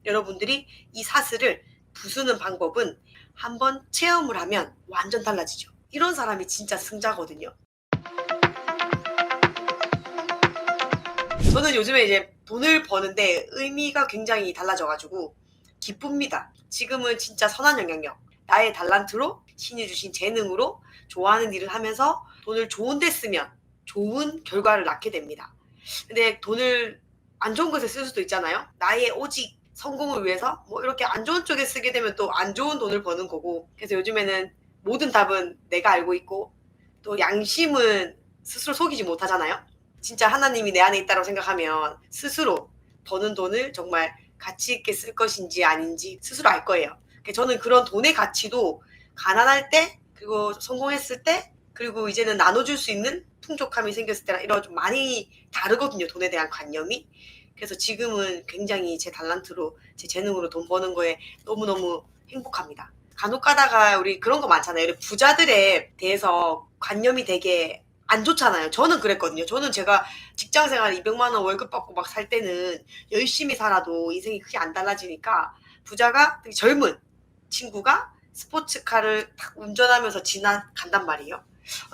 여러분들이 이 사슬을 부수는 방법은 한번 체험을 하면 완전 달라지죠. 이런 사람이 진짜 승자거든요. 저는 요즘에 이제 돈을 버는데 의미가 굉장히 달라져가지고 기쁩니다. 지금은 진짜 선한 영향력, 나의 달란트로 신이 주신 재능으로 좋아하는 일을 하면서 돈을 좋은 데 쓰면 좋은 결과를 낳게 됩니다. 근데 돈을 안 좋은 것에 쓸 수도 있잖아요. 나의 오직 성공을 위해서 뭐 이렇게 안 좋은 쪽에 쓰게 되면 또 안 좋은 돈을 버는 거고. 그래서 요즘에는 모든 답은 내가 알고 있고 또 양심은 스스로 속이지 못하잖아요. 진짜 하나님이 내 안에 있다고 생각하면 스스로 버는 돈을 정말 가치 있게 쓸 것인지 아닌지 스스로 알 거예요. 저는 그런 돈의 가치도 가난할 때, 그리고 성공했을 때, 그리고 이제는 나눠줄 수 있는 풍족함이 생겼을 때랑 이런 좀 많이 다르거든요. 돈에 대한 관념이. 그래서 지금은 굉장히 제 달란트로, 제 재능으로 돈 버는 거에 너무너무 행복합니다. 간혹 가다가 우리 그런 거 많잖아요. 부자들에 대해서 관념이 되게 안 좋잖아요. 저는 그랬거든요. 저는 제가 직장 생활 200만 원 월급 받고 막 살 때는 열심히 살아도 인생이 크게 안 달라지니까 부자가 되게 젊은 친구가 스포츠카를 탁 운전하면서 지나간단 말이에요.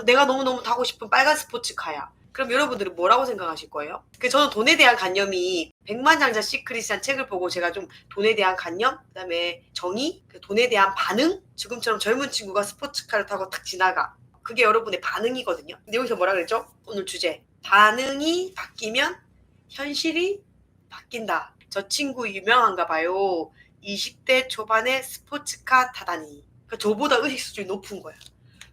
내가 너무너무 타고 싶은 빨간 스포츠카야. 그럼 여러분들은 뭐라고 생각하실 거예요? 저는 돈에 대한 관념이 백만장자 시크릿이라는 책을 보고 제가 좀 돈에 대한 관념, 그다음에 정의, 돈에 대한 반응, 지금처럼 젊은 친구가 스포츠카를 타고 탁 지나가. 그게 여러분의 반응이거든요. 근데 여기서 뭐라 그랬죠? 오늘 주제. 반응이 바뀌면 현실이 바뀐다. 저 친구 유명한가 봐요. 20대 초반에 스포츠카 타다니. 그러니까 저보다 의식 수준이 높은 거야.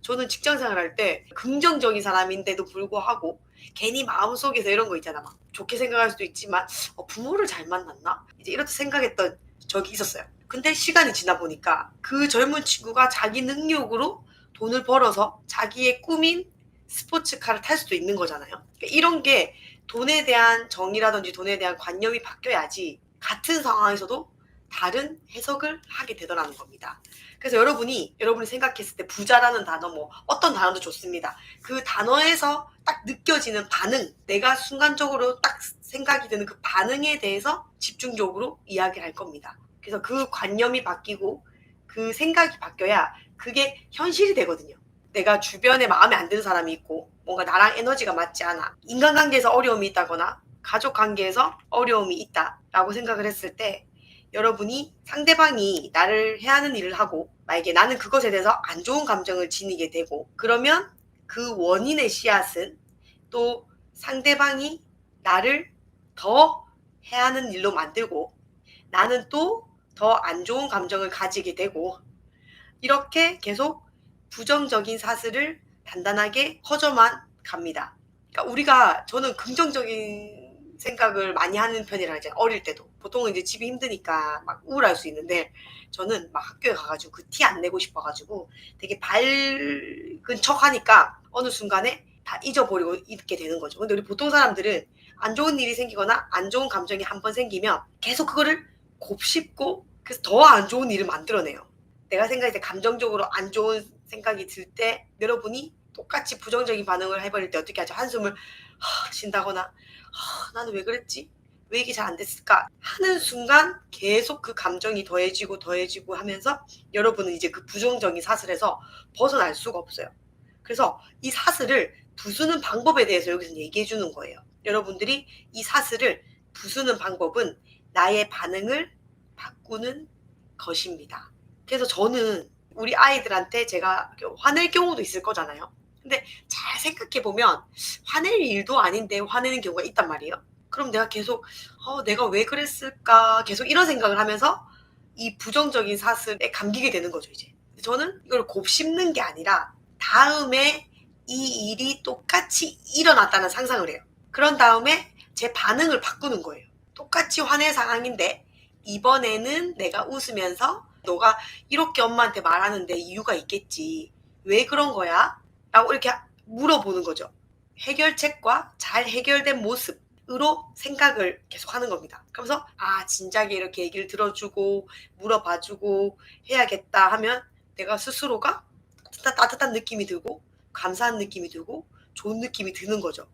저는 직장 생활할 때 긍정적인 사람인데도 불구하고 괜히 마음속에서 이런 거 있잖아. 막 좋게 생각할 수도 있지만 부모를 잘 만났나? 이제 이렇게 생각했던 적이 있었어요. 근데 시간이 지나 보니까 그 젊은 친구가 자기 능력으로 돈을 벌어서 자기의 꿈인 스포츠카를 탈 수도 있는 거잖아요. 그러니까 이런 게 돈에 대한 정의라든지 돈에 대한 관념이 바뀌어야지 같은 상황에서도 다른 해석을 하게 되더라는 겁니다. 그래서 여러분이 생각했을 때 부자라는 단어, 뭐 어떤 단어도 좋습니다. 그 단어에서 딱 느껴지는 반응, 내가 순간적으로 딱 생각이 드는 그 반응에 대해서 집중적으로 이야기를 할 겁니다. 그래서 그 관념이 바뀌고 그 생각이 바뀌어야 그게 현실이 되거든요. 내가 주변에 마음에 안 드는 사람이 있고 뭔가 나랑 에너지가 맞지 않아, 인간관계에서 어려움이 있다거나 가족관계에서 어려움이 있다라고 생각을 했을 때 여러분이 상대방이 나를 해하는 일을 하고 만약에 나는 그것에 대해서 안 좋은 감정을 지니게 되고, 그러면 그 원인의 씨앗은 또 상대방이 나를 더 해하는 일로 만들고 나는 또 더 안 좋은 감정을 가지게 되고, 이렇게 계속 부정적인 사슬을 단단하게 퍼져만 갑니다. 그러니까 저는 긍정적인 생각을 많이 하는 편이라 이제 어릴 때도 보통은 이제 집이 힘드니까 막 우울할 수 있는데, 저는 막 학교에 가가지고 그 티 안 내고 싶어가지고 되게 밝은 척 하니까 어느 순간에 다 잊어버리고 있게 되는 거죠. 근데 우리 보통 사람들은 안 좋은 일이 생기거나 안 좋은 감정이 한번 생기면 계속 그거를 곱씹고 그래서 더 안 좋은 일을 만들어내요. 내가 생각할 때 감정적으로 안 좋은 생각이 들 때 여러분이 똑같이 부정적인 반응을 해버릴 때 어떻게 하죠? 한숨을 쉰다거나 나는 왜 그랬지? 왜 이게 잘 안 됐을까? 하는 순간 계속 그 감정이 더해지고 하면서 여러분은 이제 그 부정적인 사슬에서 벗어날 수가 없어요. 그래서 이 사슬을 부수는 방법에 대해서 여기서 얘기해 주는 거예요. 여러분들이 이 사슬을 부수는 방법은 나의 반응을 바꾸는 것입니다. 그래서 저는 우리 아이들한테 제가 화낼 경우도 있을 거잖아요. 근데 잘 생각해보면 화낼 일도 아닌데 화내는 경우가 있단 말이에요. 그럼 내가 계속 내가 왜 그랬을까 계속 이런 생각을 하면서 이 부정적인 사슬에 감기게 되는 거죠. 이제 저는 이걸 곱씹는 게 아니라 다음에 이 일이 똑같이 일어났다는 상상을 해요. 그런 다음에 제 반응을 바꾸는 거예요. 똑같이 화낼 상황인데 이번에는 내가 웃으면서 너가 이렇게 엄마한테 말하는데 이유가 있겠지. 왜 그런 거야? 라고 이렇게 물어보는 거죠. 해결책과 잘 해결된 모습으로 생각을 계속 하는 겁니다. 그러면서 진작에 이렇게 얘기를 들어주고 물어봐주고 해야겠다 하면 내가 스스로가 따뜻한 느낌이 들고 감사한 느낌이 들고 좋은 느낌이 드는 거죠.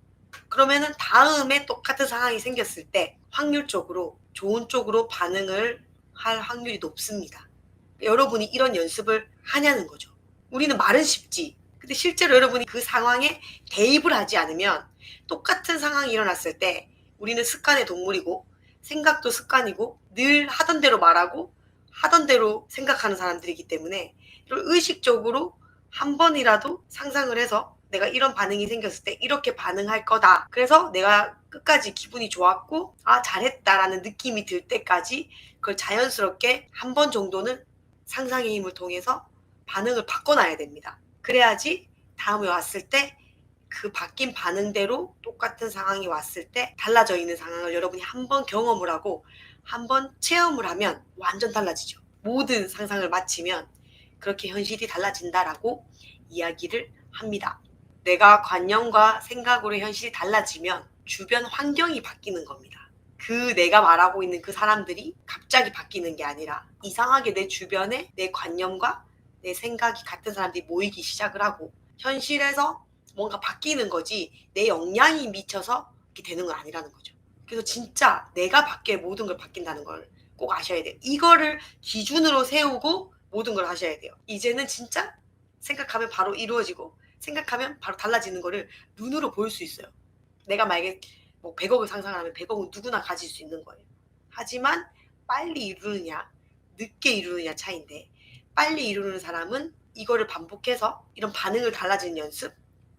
그러면은 다음에 똑같은 상황이 생겼을 때 확률적으로 좋은 쪽으로 반응을 할 확률이 높습니다. 여러분이 이런 연습을 하냐는 거죠. 우리는 말은 쉽지. 근데 실제로 여러분이 그 상황에 대입을 하지 않으면 똑같은 상황이 일어났을 때 우리는 습관의 동물이고 생각도 습관이고 늘 하던 대로 말하고 하던 대로 생각하는 사람들이기 때문에 이걸 의식적으로 한 번이라도 상상을 해서 내가 이런 반응이 생겼을 때 이렇게 반응할 거다. 그래서 내가 끝까지 기분이 좋았고 아 잘했다라는 느낌이 들 때까지 그걸 자연스럽게 한 번 정도는 상상의 힘을 통해서 반응을 바꿔놔야 됩니다. 그래야지 다음에 왔을 때 그 바뀐 반응대로 똑같은 상황이 왔을 때 달라져 있는 상황을 여러분이 한 번 경험을 하고 한 번 체험을 하면 완전 달라지죠. 모든 상상을 마치면 그렇게 현실이 달라진다라고 이야기를 합니다. 내가 관념과 생각으로 현실이 달라지면 주변 환경이 바뀌는 겁니다. 그 내가 말하고 있는 그 사람들이 갑자기 바뀌는 게 아니라 이상하게 내 주변에 내 관념과 내 생각이 같은 사람들이 모이기 시작을 하고 현실에서 뭔가 바뀌는 거지 내 영향이 미쳐서 이렇게 되는 건 아니라는 거죠. 그래서 진짜 내가 밖에 모든 걸 바뀐다는 걸 꼭 아셔야 돼요. 이거를 기준으로 세우고 모든 걸 하셔야 돼요. 이제는 진짜 생각하면 바로 이루어지고 생각하면 바로 달라지는 거를 눈으로 볼 수 있어요. 내가 만약에 뭐 100억을 상상하면 100억은 누구나 가질 수 있는 거예요. 하지만 빨리 이루느냐 늦게 이루느냐 차이인데 빨리 이루는 사람은 이거를 반복해서 이런 반응을 달라지는 연습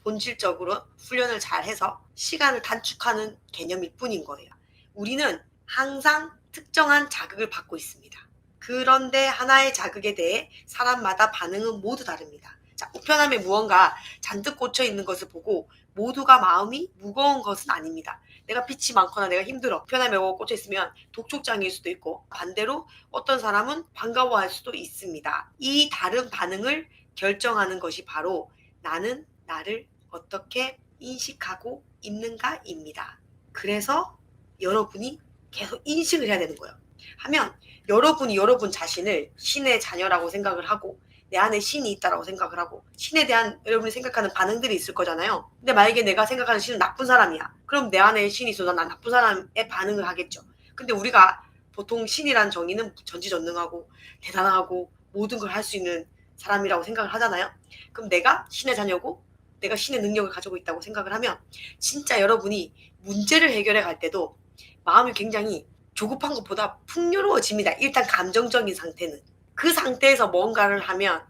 본질적으로 훈련을 잘 해서 시간을 단축하는 개념일 뿐인 거예요. 우리는 항상 특정한 자극을 받고 있습니다. 그런데 하나의 자극에 대해 사람마다 반응은 모두 다릅니다. 자, 우편함에 무언가 잔뜩 꽂혀 있는 것을 보고 모두가 마음이 무거운 것은 아닙니다. 내가 빛이 많거나 내가 힘들어. 우편함에 뭐가 꽂혀 있으면 독촉장일 수도 있고 반대로 어떤 사람은 반가워할 수도 있습니다. 이 다른 반응을 결정하는 것이 바로 나는 나를 어떻게 인식하고 있는가입니다. 그래서 여러분이 계속 인식을 해야 되는 거예요. 하면 여러분이 여러분 자신을 신의 자녀라고 생각을 하고 내 안에 신이 있다라고 생각을 하고 신에 대한 여러분이 생각하는 반응들이 있을 거잖아요. 근데 만약에 내가 생각하는 신은 나쁜 사람이야. 그럼 내 안에 신이 있어서 난 나쁜 사람의 반응을 하겠죠. 근데 우리가 보통 신이란 정의는 전지전능하고 대단하고 모든 걸 할 수 있는 사람이라고 생각을 하잖아요. 그럼 내가 신의 자녀고 내가 신의 능력을 가지고 있다고 생각을 하면 진짜 여러분이 문제를 해결해 갈 때도 마음이 굉장히 조급한 것보다 풍요로워집니다. 일단 감정적인 상태는. 그 상태에서 뭔가를 하면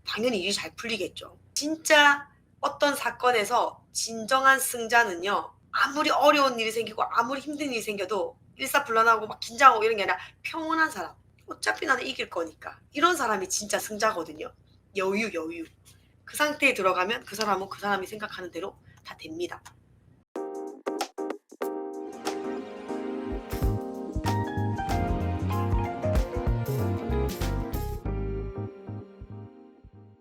당연히 일이 잘 풀리겠죠. 진짜 어떤 사건에서 진정한 승자는요. 아무리 어려운 일이 생기고 아무리 힘든 일이 생겨도 일사불란하고 막 긴장하고 이런 게 아니라 평온한 사람. 어차피 나는 이길 거니까. 이런 사람이 진짜 승자거든요. 여유. 그 상태에 들어가면 그 사람은 그 사람이 생각하는 대로 다 됩니다.